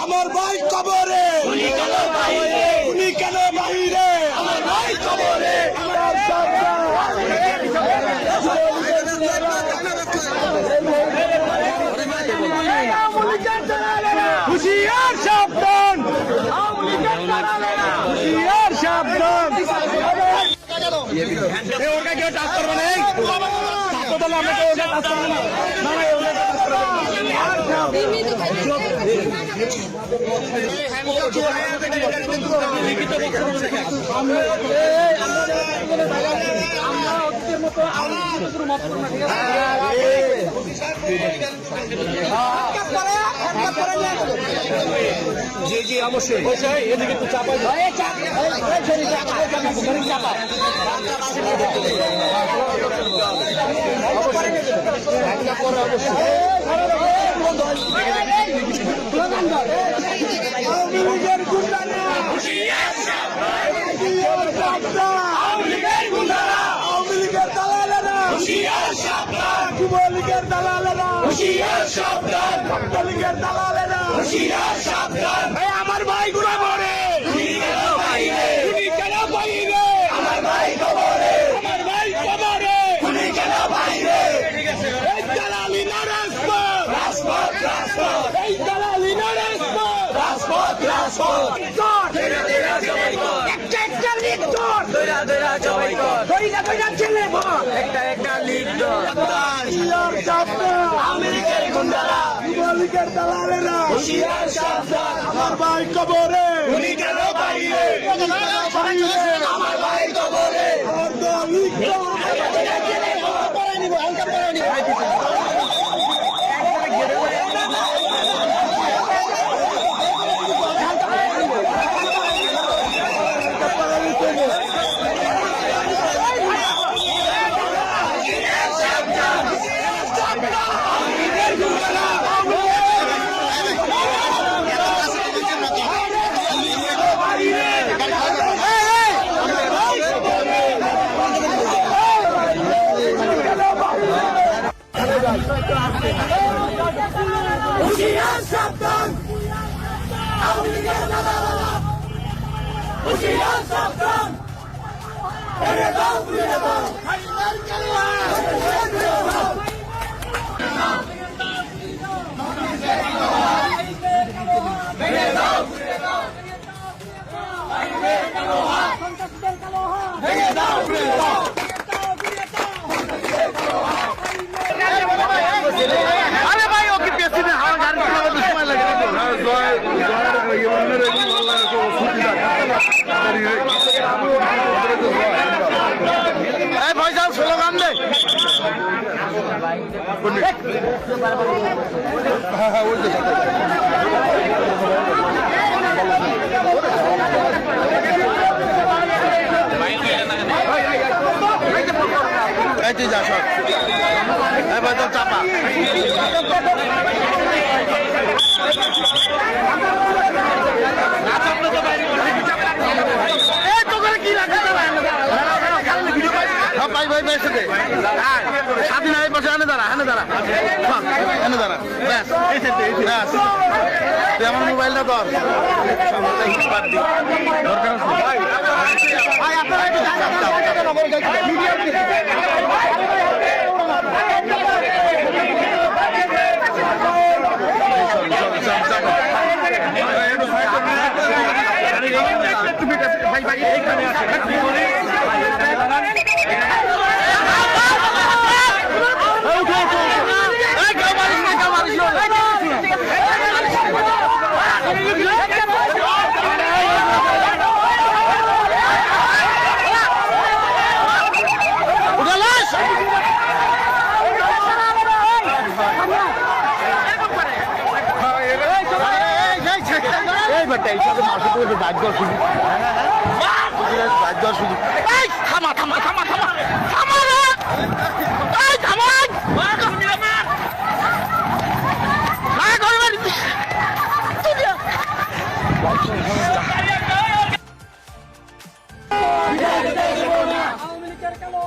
আমার ভাই কবরে, উনি কেন বাহিরে, আমার ভাই কবরে, হুশিয়ার সাবধান, হুশিয়ার সাবধান। ওটা কেউ টাচ করবে না, আমরা কেউ ওটা টাচ করবো না। জি জি অবশ্যই এদিকে একটু চাপা যুবলীগের দালালেরা হুঁশিয়ার সাবধান, ছাত্রলীগের দালালেরা হুঁশিয়ার সাবধান। আমার ভাই গুলা মরে, উনি কেন বাইরে, আমার ভাই কবরে, আমার ভাই কবরে, উনি কেন বাইরে। এই দালালি না রাজপথ, রাজপথ রাজপথ, এই দালালি না রাজপথ, রাজপথ রাজপথ। একটা একটা লিগ কর, দইরা দইরা জবাই কর, দইরা দইরা ছেলে বল, একটা একটা লিগ কর। আমেরিকার গুন্ডারা, যুবলীগের দালালেরা হুঁশিয়ার সাবধান, আমার ভাই কবরে, উনি কেন বাইরে, আমার ভাই কবরে, আমার দল লিগ হুঁশিয়ার সাবধান, হুঁশিয়ার সাবধান, ফিরে দাও ফিরে দাও, ফিরে দাও ফিরে দাও, ফিরে দাও ফিরে দাও। আরে ভাই ওকে পেছনে হাওয়া গাড়ি চালাতে সময় লাগে ভাইজান স্লোগান দে। যা সব ভাইজান চাপা ভাই ভাই ভাই সাথে স্বাধীন হয়ে বসে এনে দাঁড়া এনে দাঁড়া এনে দাঁড়া ব্যাস ব্যাস তুই আমার মোবাইলটা ধর ভাই ভাই এইখানে আছে একটা এইসব মাসে তো দায়িত্ব সুযোগ দায়িত্ব সুযোগ থামা থামা থামা থামা থামা থামা আওয়ামী লীগের কালো